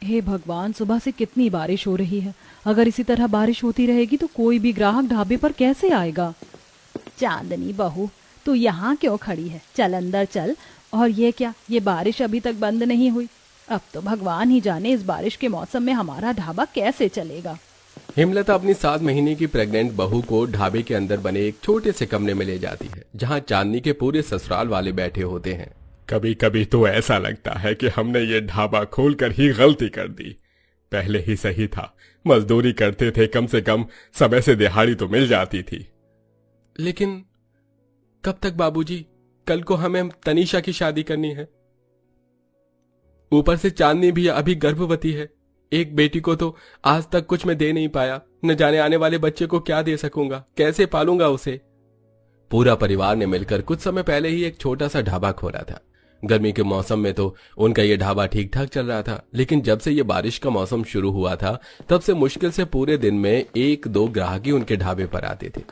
हे भगवान, सुबह से कितनी बारिश हो रही है। अगर इसी तरह बारिश होती रहेगी तो कोई भी ग्राहक ढाबे पर कैसे आएगा। चांदनी बहू, तू यहाँ क्यों खड़ी है? चल अंदर चल। और ये क्या, ये बारिश अभी तक बंद नहीं हुई। अब तो भगवान ही जाने इस बारिश के मौसम में हमारा ढाबा कैसे चलेगा। हेमलता अपनी 7 महीने की प्रेग्नेंट बहू को ढाबे के अंदर बने एक छोटे से कमरे में ले जाती है, जहां चांदनी के पूरे ससुराल वाले बैठे होते हैं। कभी कभी तो ऐसा लगता है कि हमने ये ढाबा खोलकर ही गलती कर दी। पहले ही सही था, मजदूरी करते थे, कम से कम समय से दिहाड़ी तो मिल जाती थी। लेकिन कब तक बाबूजी? कल को हमें तनीषा की शादी करनी है। ऊपर से चांदनी भी अभी गर्भवती है। एक बेटी को तो आज तक कुछ मैं दे नहीं पाया, न जाने आने वाले बच्चे को क्या दे सकूंगा, कैसे पालूंगा उसे। पूरा परिवार ने मिलकर कुछ समय पहले ही एक छोटा सा ढाबा खोला था। गर्मी के मौसम में तो उनका ये ढाबा ठीक ठाक चल रहा था, लेकिन जब से ये बारिश का मौसम शुरू हुआ था तब से मुश्किल से पूरे दिन में 1-2 ग्राहक ही उनके ढाबे पर आते थे।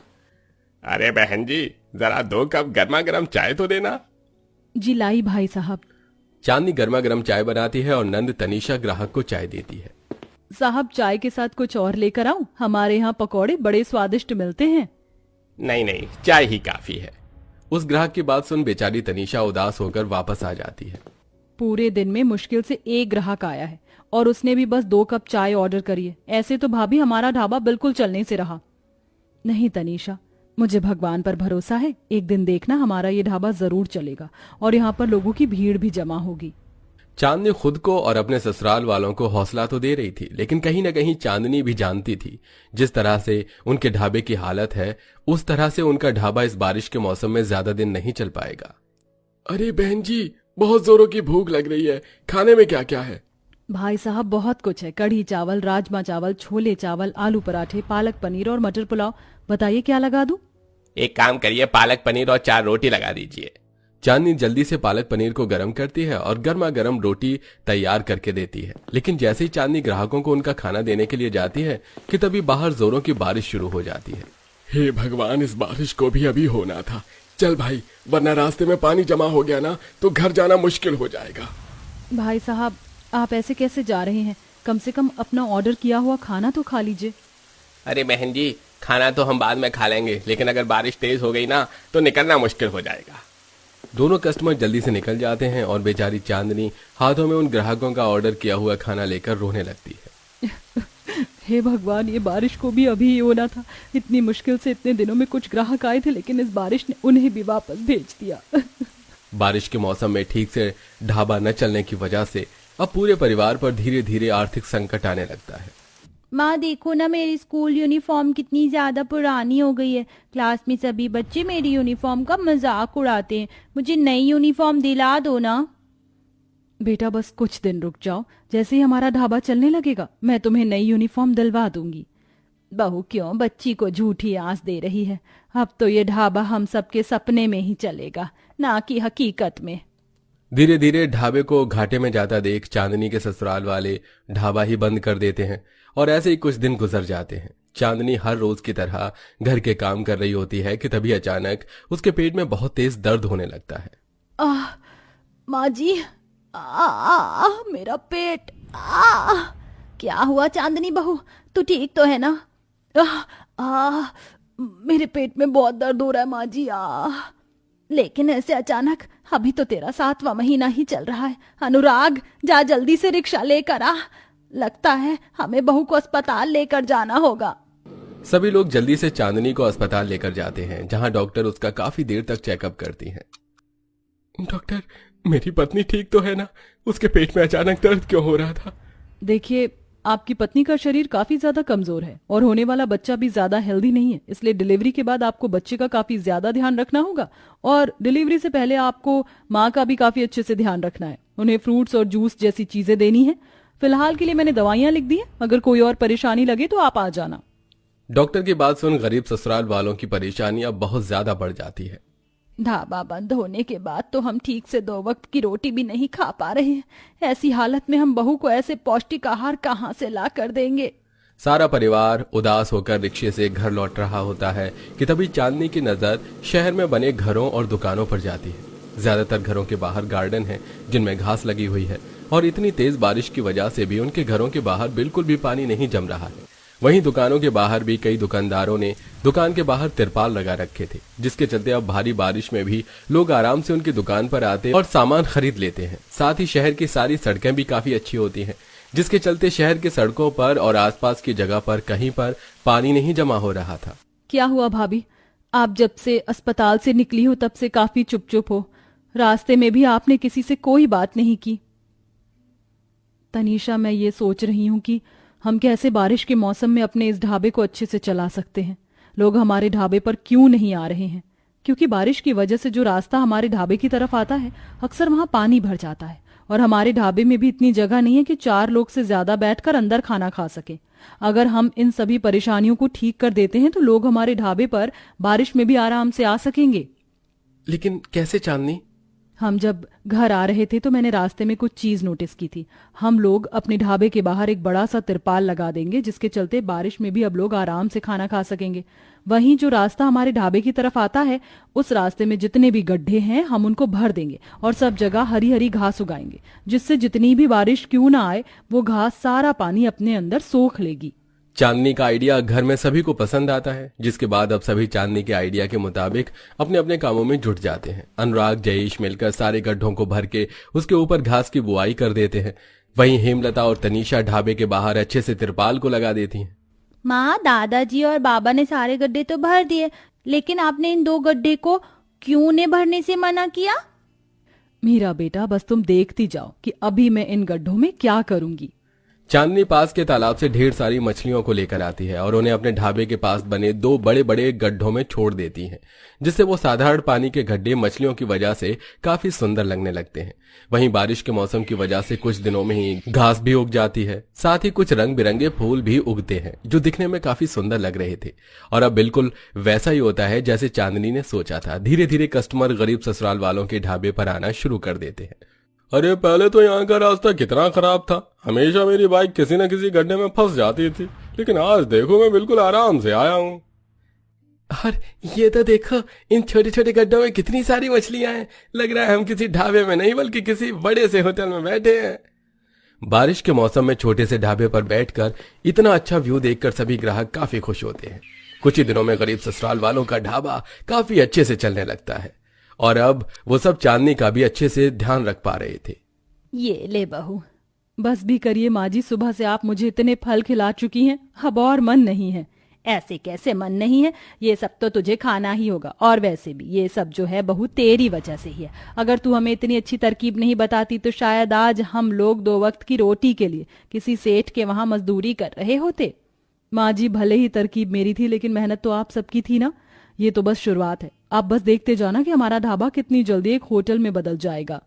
अरे बहन जी, जरा 2 कप गर्मा गर्म चाय तो देना। जी लाई भाई साहब। चांदनी गर्मा गर्म चाय बनाती है और नंद तनीषा ग्राहक को चाय देती है। साहब, चाय के साथ कुछ और लेकर आऊं? हमारे यहाँ पकौड़े बड़े स्वादिष्ट मिलते हैं। नहीं नहीं, चाय ही काफी है। उस ग्राहक की बात सुन बेचारी तनीषा उदास होकर वापस आ जाती है। पूरे दिन में मुश्किल से एक ग्राहक आया है और उसने भी बस 2 कप चाय ऑर्डर करी है। ऐसे तो भाभी हमारा ढाबा बिल्कुल चलने से रहा। नहीं तनीषा, मुझे भगवान पर भरोसा है, एक दिन देखना हमारा ये ढाबा जरूर चलेगा और यहाँ पर लोगों की भीड़ भी जमा होगी। चांदनी खुद को और अपने ससुराल वालों को हौसला तो दे रही थी, लेकिन कहीं न कहीं चांदनी भी जानती थी जिस तरह से उनके ढाबे की हालत है, उस तरह से उनका ढाबा इस बारिश के मौसम में ज्यादा दिन नहीं चल पाएगा। अरे बहन जी, बहुत जोरों की भूख लग रही है, खाने में क्या क्या है? भाई साहब, बहुत कुछ है। कढ़ी चावल, राजमा चावल, छोले चावल, आलू पराठे, पालक पनीर और मटर पुलाव। बताइए क्या लगा दूं? एक काम करिए, पालक पनीर और 4 रोटी लगा दीजिए। चांदनी जल्दी से पालक पनीर को गर्म करती है और गर्मा गर्म रोटी तैयार करके देती है। लेकिन जैसे ही चांदनी ग्राहकों को उनका खाना देने के लिए जाती है कि तभी बाहर जोरों की बारिश शुरू हो जाती है। हे भगवान, इस बारिश को भी अभी होना था। चल भाई, वरना रास्ते में पानी जमा हो गया ना तो घर जाना मुश्किल हो जाएगा। भाई साहब, आप ऐसे कैसे जा रहे हैं? कम से कम अपना ऑर्डर किया हुआ खाना तो खा लीजिए। अरे बहन जी, खाना तो हम बाद में खा लेंगे, लेकिन अगर बारिश तेज हो गई ना तो निकलना मुश्किल हो जाएगा। दोनों कस्टमर जल्दी से निकल जाते हैं और बेचारी चांदनी हाथों में उन ग्राहकों का ऑर्डर किया हुआ खाना लेकर रोने लगती है। हे भगवान, ये बारिश को भी अभी ही होना था। इतनी मुश्किल से इतने दिनों में कुछ ग्राहक आए थे, लेकिन इस बारिश ने उन्हें भी वापस भेज दिया। बारिश के मौसम में ठीक से ढाबा न चलने की वजह से अब पूरे परिवार पर धीरे धीरे आर्थिक संकट आने लगता है। माँ देखो ना, मेरी स्कूल यूनिफॉर्म कितनी ज्यादा पुरानी हो गई है। क्लास में सभी बच्चे मेरी यूनिफॉर्म का मजाक उड़ाते हैं। मुझे नई यूनिफॉर्म दिला दो ना। बेटा, बस कुछ दिन रुक जाओ। जैसे ही हमारा ढाबा चलने लगेगा मैं तुम्हें नई यूनिफॉर्म दिलवा दूंगी। बहू क्यों बच्ची को झूठी आस दे रही है? अब तो ये ढाबा हम सबके सपने में ही चलेगा, ना कि हकीकत में। धीरे धीरे ढाबे को घाटे में जाता देख चांदनी के ससुराल वाले ढाबा ही बंद कर देते हैं और ऐसे ही कुछ दिन गुजर जाते हैं। चांदनी हर रोज की तरह घर के काम कर रही होती है कि तभी अचानक उसके पेट में बहुत तेज दर्द होने लगता है। माँ जी, मेरा पेट। क्या हुआ चांदनी बहू, तू ठीक तो है ना? मेरे पेट में बहुत दर्द हो रहा है माँ जी। लेकिन ऐसे अचानक? अभी तो तेरा 7वां महीना ही चल रहा है। अनुराग, जा जल्दी से रिक्शा लेकर आ। लगता है हमें बहू को अस्पताल लेकर जाना होगा। सभी लोग जल्दी से चांदनी को अस्पताल लेकर जाते हैं, जहां डॉक्टर उसका काफी देर तक चेकअप करती हैं। डॉक्टर, मेरी पत्नी ठीक तो है ना? उसके पेट में अचानक दर्द क्यों हो रहा था? देखिए, आपकी पत्नी का शरीर काफी ज्यादा कमजोर है और होने वाला बच्चा भी ज्यादा हेल्दी नहीं है, इसलिए डिलीवरी के बाद आपको बच्चे का काफी ज्यादा ध्यान रखना होगा और डिलीवरी से पहले आपको माँ का भी काफी अच्छे से ध्यान रखना है। उन्हें फ्रूट्स और जूस जैसी चीजें देनी है। फिलहाल के लिए मैंने दवाइयां लिख दी हैं, अगर कोई और परेशानी लगे तो आप आ जाना। डॉक्टर की बात सुन गरीब ससुराल वालों की परेशानी अब बहुत ज्यादा बढ़ जाती है। ढाबा बंद होने के बाद तो हम ठीक से 2 वक्त की रोटी भी नहीं खा पा रहे हैं। ऐसी हालत में हम बहू को ऐसे पौष्टिक आहार कहाँ से ला कर देंगे? सारा परिवार उदास होकर रिक्शे से घर लौट रहा होता है कि तभी चांदनी की नजर शहर में बने घरों और दुकानों पर जाती है। ज्यादातर घरों के बाहर गार्डन है जिनमें घास लगी हुई है और इतनी तेज बारिश की वजह से भी उनके घरों के बाहर बिल्कुल भी पानी नहीं जम रहा है। वहीं दुकानों के बाहर भी कई दुकानदारों ने दुकान के बाहर तिरपाल लगा रखे थे, जिसके चलते अब भारी बारिश में भी लोग आराम से उनकी दुकान पर आते और सामान खरीद लेते हैं। साथ ही शहर की सारी सड़कें भी काफी अच्छी होती हैं, जिसके चलते शहर के सड़कों पर और आसपास की जगह पर कहीं पर पानी नहीं जमा हो रहा था। क्या हुआ भाभी? आप जब से अस्पताल से निकली हो तब से काफी चुप चुप हो। रास्ते में भी आपने किसी से कोई बात नहीं की। तनीषा, मैं ये सोच रही हूँ कि हम कैसे बारिश के मौसम में अपने इस ढाबे को अच्छे से चला सकते हैं। लोग हमारे ढाबे पर क्यों नहीं आ रहे हैं? क्योंकि बारिश की वजह से जो रास्ता हमारे ढाबे की तरफ आता है, अक्सर वहां पानी भर जाता है और हमारे ढाबे में भी इतनी जगह नहीं है कि 4 लोग से ज्यादा बैठकर अंदर खाना खा सके। अगर हम इन सभी परेशानियों को ठीक कर देते हैं तो लोग हमारे ढाबे पर बारिश में भी आराम से आ सकेंगे। लेकिन कैसे चांदनी? हम जब घर आ रहे थे तो मैंने रास्ते में कुछ चीज नोटिस की थी। हम लोग अपने ढाबे के बाहर एक बड़ा सा तिरपाल लगा देंगे, जिसके चलते बारिश में भी अब लोग आराम से खाना खा सकेंगे। वहीं जो रास्ता हमारे ढाबे की तरफ आता है, उस रास्ते में जितने भी गड्ढे हैं हम उनको भर देंगे और सब जगह हरी हरी घास उगाएंगे, जिससे जितनी भी बारिश क्यों ना आए वो घास सारा पानी अपने अंदर सोख लेगी। चांदनी का आइडिया घर में सभी को पसंद आता है, जिसके बाद अब सभी चांदनी के आइडिया के मुताबिक अपने अपने कामों में जुट जाते हैं। अनुराग, जयेश मिलकर सारे गड्ढों को भर के उसके ऊपर घास की बुआई कर देते हैं। वहीं हेमलता और तनीषा ढाबे के बाहर अच्छे से तिरपाल को लगा देती हैं। माँ, दादाजी और बाबा ने सारे गड्ढे तो भर दिए, लेकिन आपने इन 2 गड्ढे को क्यों ने भरने से मना किया? मेरा बेटा, बस तुम देखती जाओ कि अभी मैं इन गड्ढों में क्या करूंगी। चांदनी पास के तालाब से ढेर सारी मछलियों को लेकर आती है और उन्हें अपने ढाबे के पास बने 2 बड़े बड़े गड्ढों में छोड़ देती है, जिससे वो साधारण पानी के गड्ढे मछलियों की वजह से काफी सुंदर लगने लगते हैं। वहीं बारिश के मौसम की वजह से कुछ दिनों में ही घास भी उग जाती है, साथ ही कुछ रंग बिरंगे फूल भी उगते हैं जो दिखने में काफी सुंदर लग रहे थे। और अब बिल्कुल वैसा ही होता है जैसे चांदनी ने सोचा था। धीरे धीरे कस्टमर गरीब ससुराल वालों के ढाबे पर आना शुरू कर देते हैं। अरे पहले तो यहाँ का रास्ता कितना खराब था, हमेशा मेरी बाइक किसी न किसी गड्ढे में फंस जाती थी, लेकिन आज देखो मैं बिल्कुल आराम से आया हूँ। और ये तो देखो, इन छोटे छोटे गड्ढों में कितनी सारी मछलियां हैं। लग रहा है हम किसी ढाबे में नहीं बल्कि किसी बड़े से होटल में बैठे हैं। बारिश के मौसम में छोटे से ढाबे पर बैठकर इतना अच्छा व्यू देखकर सभी ग्राहक काफी खुश होते हैं। कुछ ही दिनों में गरीब ससुराल वालों का ढाबा काफी अच्छे से चलने लगता है और अब वो सब चांदनी का भी अच्छे से ध्यान रख पा रहे थे। ये ले बहू, बस भी करिए माँ जी, सुबह से आप मुझे इतने फल खिला चुकी हैं, अब और मन नहीं है। ऐसे कैसे मन नहीं है? ये सब तो तुझे खाना ही होगा, और वैसे भी ये सब जो है बहू तेरी वजह से ही है। अगर तू हमें इतनी अच्छी तरकीब नहीं बताती तो शायद आज हम लोग 2 वक्त की रोटी के लिए किसी सेठ के वहां मजदूरी कर रहे होते। माँ जी, भले ही तरकीब मेरी थी, लेकिन मेहनत तो आप सबकी थी ना। ये तो बस शुरुआत है। आप बस देखते जाना कि हमारा ढाबा कितनी जल्दी एक होटल में बदल जाएगा।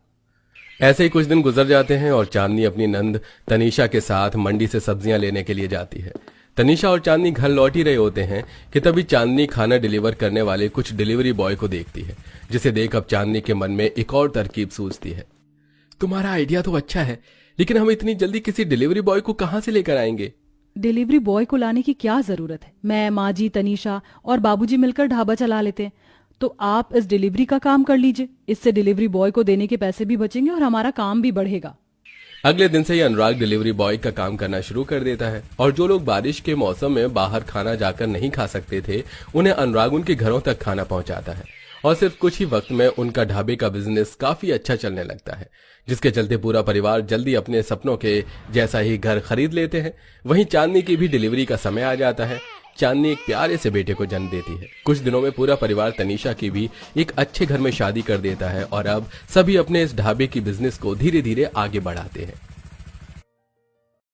ऐसे ही कुछ दिन गुजर जाते हैं और चांदनी अपनी नंद तनीषा के साथ मंडी से सब्जियां लेने के लिए जाती है। तनीषा और चांदनी घर लौट ही रहे होते हैं कि तभी चांदनी खाना डिलीवर करने वाले कुछ डिलीवरी बॉय को देखती है, जिसे देख अब चांदनी के मन में एक और तरकीब सूझती है। तुम्हारा आइडिया तो अच्छा है, लेकिन हम इतनी जल्दी किसी डिलीवरी बॉय को कहां से लेकर आएंगे? डिलीवरी बॉय को लाने की क्या जरूरत है? मैं, माँ जी, तनीषा और बाबूजी मिलकर ढाबा चला लेते हैं। तो आप इस डिलीवरी का काम कर लीजिए। इससे डिलीवरी बॉय को देने के पैसे भी बचेंगे और हमारा काम भी बढ़ेगा। अगले दिन से ही अनुराग डिलीवरी बॉय का काम करना शुरू कर देता है और जो लोग बारिश के मौसम में बाहर खाना जाकर नहीं खा सकते थे, उन्हें अनुराग उनके घरों तक खाना पहुंचाता है। और सिर्फ कुछ ही वक्त में उनका ढाबे का बिजनेस काफी अच्छा चलने लगता है, जिसके चलते पूरा परिवार जल्दी अपने सपनों के जैसा ही घर खरीद लेते हैं। वहीं चांदनी की भी डिलीवरी का समय आ जाता है। चांदनी एक प्यारे से बेटे को जन्म देती है। कुछ दिनों में पूरा परिवार तनीषा की भी एक अच्छे घर में शादी कर देता है और अब सभी अपने इस ढाबे की बिजनेस को धीरे धीरे आगे बढ़ाते हैं।